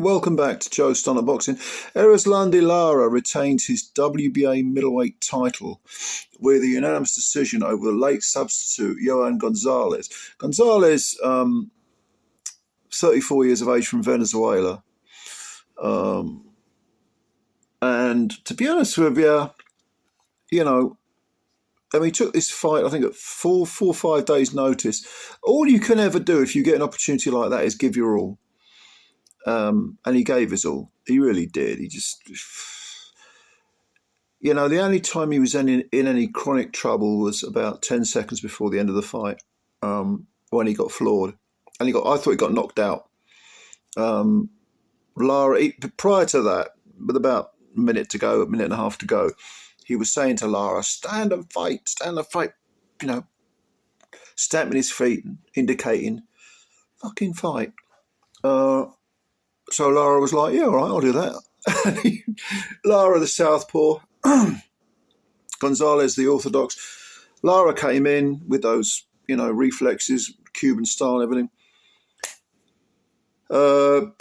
Welcome back to Joe Stunner Boxing. Erislandy Lara retains his WBA middleweight title with a unanimous decision over the late substitute Johan Gonzalez. Gonzalez, 34 years of age, from Venezuela. And to be honest with you, he took this fight, I think, at 4 or 5 days' notice. All you can ever do if you get an opportunity like that is give your all. And he gave his all. He really did. He just, the only time he was in any chronic trouble was about 10 seconds before the end of the fight, when he got floored. And I thought he got knocked out. Lara, prior to that, with about a minute and a half to go, he was saying to Lara, stand and fight, stamping his feet, indicating, fucking fight. So Lara was like, yeah, all right, I'll do that. Lara, the southpaw, Gonzalez, the orthodox. Lara came in with those, reflexes, Cuban style and everything.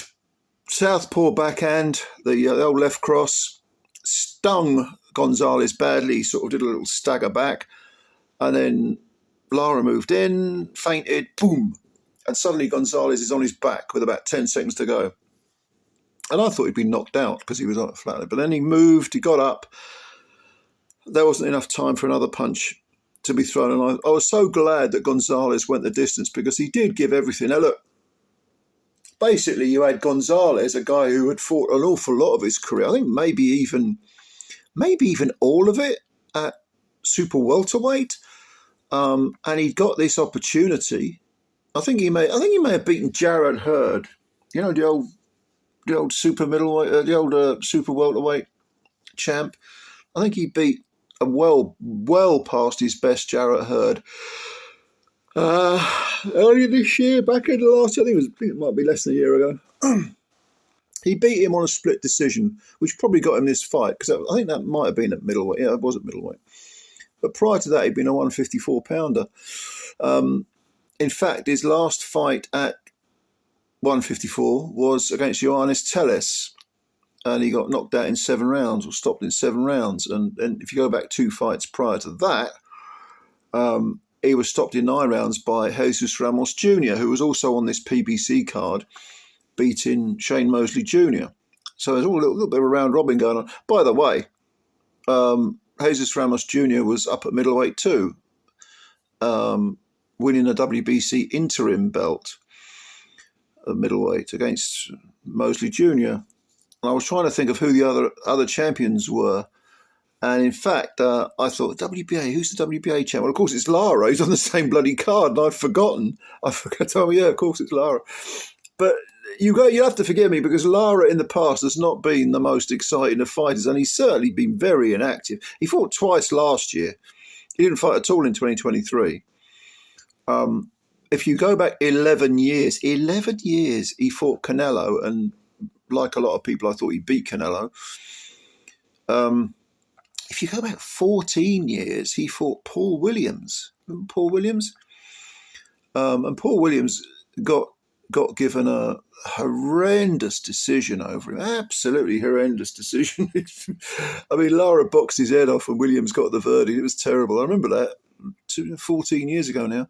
Southpaw backhand, the old left cross, stung Gonzalez badly. He sort of did a little stagger back. And then Lara moved in, fainted, boom. And suddenly Gonzalez is on his back with about 10 seconds to go. And I thought he'd been knocked out because he was on flat. But then he moved, he got up. There wasn't enough time for another punch to be thrown. And I was so glad that Gonzalez went the distance because he did give everything. Now, look, basically you had Gonzalez, a guy who had fought an awful lot of his career. I think maybe even all of it at super welterweight. And he got this opportunity. I think he may have beaten Jarrett Hurd, the old super middleweight, the old super welterweight champ. I think he beat a well past his best Jarrett Hurd earlier this year, back in the last year. I think it might be less than a year ago. He beat him on a split decision, which probably got him this fight, because I think that might have been at middleweight. Yeah, it was at middleweight. But prior to that, he'd been a 154-pounder. In fact, his last fight at 154 was against Johan Gonzalez, and he got knocked out in 7 rounds, or stopped in 7 rounds. And if you go back 2 fights prior to that, he was stopped in 9 rounds by Jesus Ramos Jr., who was also on this PBC card, beating Shane Mosley Jr. So there's all a little bit of a round robin going on. By the way, Jesus Ramos Jr. was up at middleweight too, winning a WBC interim belt at middleweight against Mosley Jr. And I was trying to think of who the other champions were. And in fact, I thought, WBA, who's the WBA champ? Well, of course, it's Lara. He's on the same bloody card, and I'd forgotten. I forgot. Oh, yeah, of course, it's Lara. But you have to forgive me, because Lara in the past has not been the most exciting of fighters, and he's certainly been very inactive. He fought twice last year. He didn't fight at all in 2023. If you go back 11 years, he fought Canelo, and like a lot of people, I thought he beat Canelo. If you go back 14 years, he fought Paul Williams. Remember Paul Williams? And Paul Williams got given a horrendous decision over him. Absolutely horrendous decision. I mean, Lara boxed his head off and Williams got the verdict. It was terrible. I remember that 14 years ago now.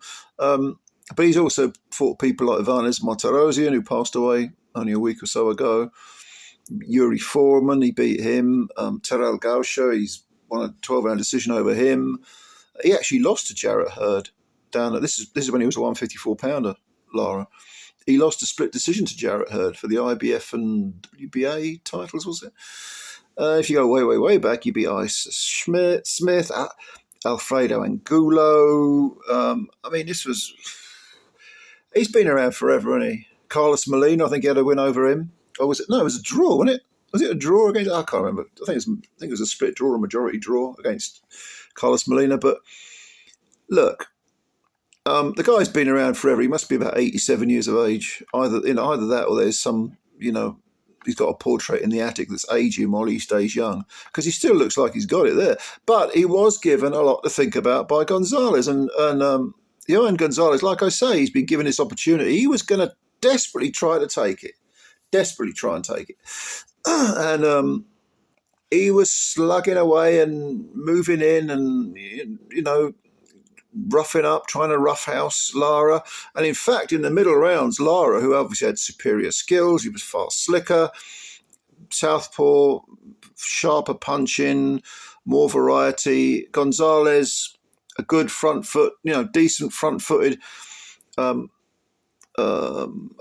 But he's also fought people like Ivanis Martirosyan, who passed away only a week or so ago. Yuri Foreman, he beat him. Terrell Gausha, he's won a 12-round decision over him. He actually lost to Jarrett Hurd down at, this is when he was a 154-pounder, Lara. He lost a split decision to Jarrett Hurd for the IBF and WBA titles, was it? If you go way, way, way back, you beat Ice Smith, Alfredo Angulo. He's been around forever, hasn't he? Carlos Molina, I think he had a win over him. Or was it? No, it was a draw, wasn't it? Was it a draw against? I can't remember. I think it was a split draw, a majority draw against Carlos Molina. But look, the guy's been around forever. He must be about 87 years of age. Either that, or there's some, he's got a portrait in the attic that's aging him while he stays young, because he still looks like he's got it there. But he was given a lot to think about by Gonzalez, and Johan Gonzalez, like I say, he's been given this opportunity. He was going to desperately try to take it. desperately try and take it. And he was slugging away and moving in and, roughing up, trying to roughhouse Lara. And in fact, in the middle rounds, Lara, who obviously had superior skills, he was far slicker, southpaw, sharper punching, more variety. Gonzalez, a good front foot, decent front-footed,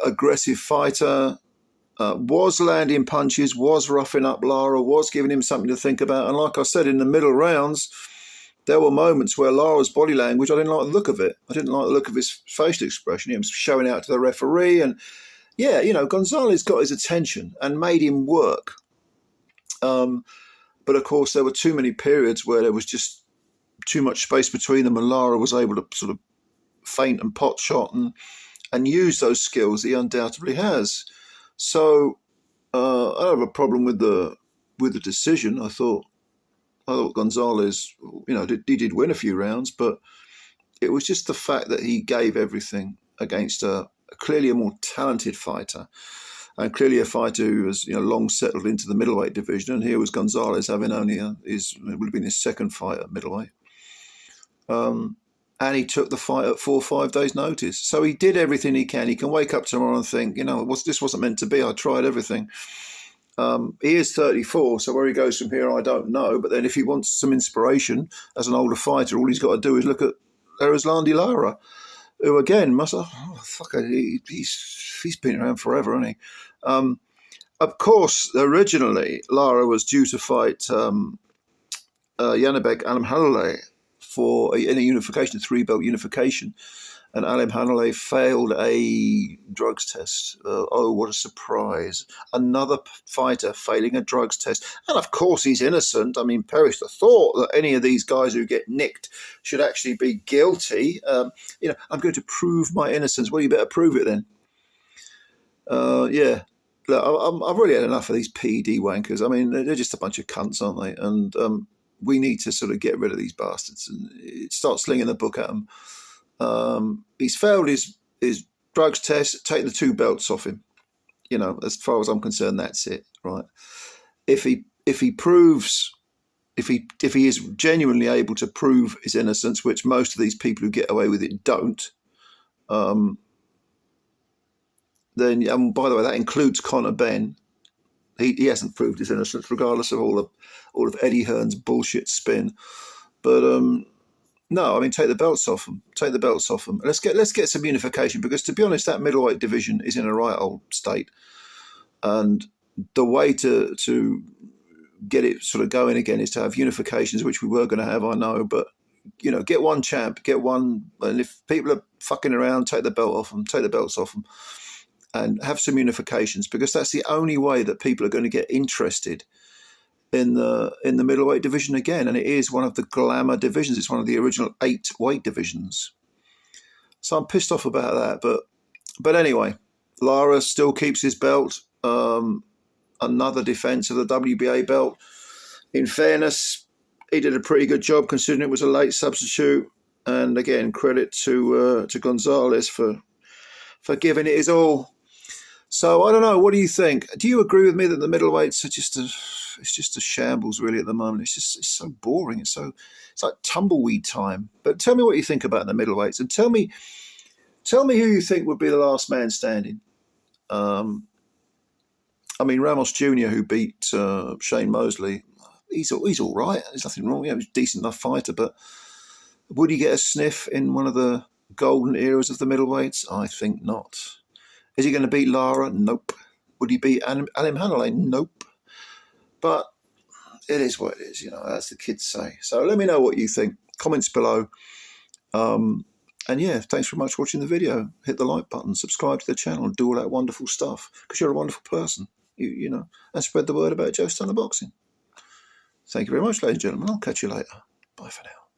aggressive fighter, was landing punches, was roughing up Lara, was giving him something to think about. And like I said, in the middle rounds, there were moments where Lara's body language, I didn't like the look of it. I didn't like the look of his facial expression. He was showing out to the referee. And yeah, Gonzalez got his attention and made him work. But of course, there were too many periods where there was just too much space between them, and Lara was able to sort of feint and pot shot and use those skills he undoubtedly has. So I don't have a problem with the decision. I thought Gonzalez, he did win a few rounds, but it was just the fact that he gave everything against clearly a more talented fighter, and clearly a fighter who was long settled into the middleweight division. And here was Gonzalez having only it would have been his second fight at middleweight, and he took the fight at 4 or 5 days' notice. So he did everything he can. He can wake up tomorrow and think, this wasn't meant to be. I tried everything. He is 34, so where he goes from here, I don't know. But then if he wants some inspiration as an older fighter, all he's got to do is look at Erislandy Lara, who again he's been around forever, hasn't he? Of course, originally Lara was due to fight Yanibek Alimhanleh in a unification, 3-belt unification. And Alimhanleh failed a drugs test. Oh, what a surprise. Another fighter failing a drugs test. And of course he's innocent. I mean, perish the thought that any of these guys who get nicked should actually be guilty. I'm going to prove my innocence. Well, you better prove it then. Yeah. Look, I've really had enough of these PED wankers. I mean, they're just a bunch of cunts, aren't they? And we need to sort of get rid of these bastards and start slinging the book at them. He's failed his drugs test. Take the 2 belts off him. As far as I'm concerned, that's it, right? If he is genuinely able to prove his innocence, which most of these people who get away with it don't, then, and by the way, that includes Conor Benn. He hasn't proved his innocence, regardless of all of Eddie Hearn's bullshit spin. But no, I mean, take the belts off them. Take the belts off them. Let's get some unification, because to be honest, that middleweight division is in a right old state, and the way to get it sort of going again is to have unifications, which we were going to have, I know, but get one champ, get one, and if people are fucking around, take the belt off them, take the belts off them, and have some unifications, because that's the only way that people are going to get interested in the middleweight division again. And it is one of the glamour divisions. It's one of the original 8 weight divisions. So I'm pissed off about that. But anyway, Lara still keeps his belt. Another defense of the WBA belt. In fairness, he did a pretty good job considering it was a late substitute. And again, credit to Gonzalez for giving it his all. So I don't know. What do you think? Do you agree with me that the middleweights are just a shambles really at the moment? It's so boring. It's like tumbleweed time. But tell me what you think about the middleweights, and tell me who you think would be the last man standing. I mean, Ramos Jr., who beat Shane Mosley, he's all right. There's nothing wrong. He's a decent enough fighter, but would he get a sniff in one of the golden eras of the middleweights? I think not. Is he going to beat Lara? Nope. Would he beat Alimhanleh? Nope. But it is what it is, as the kids say. So let me know what you think. Comments below. And yeah, thanks very much for watching the video. Hit the like button, subscribe to the channel, and do all that wonderful stuff, because you're a wonderful person, and spread the word about Joe Stunner Boxing. Thank you very much, ladies and gentlemen. I'll catch you later. Bye for now.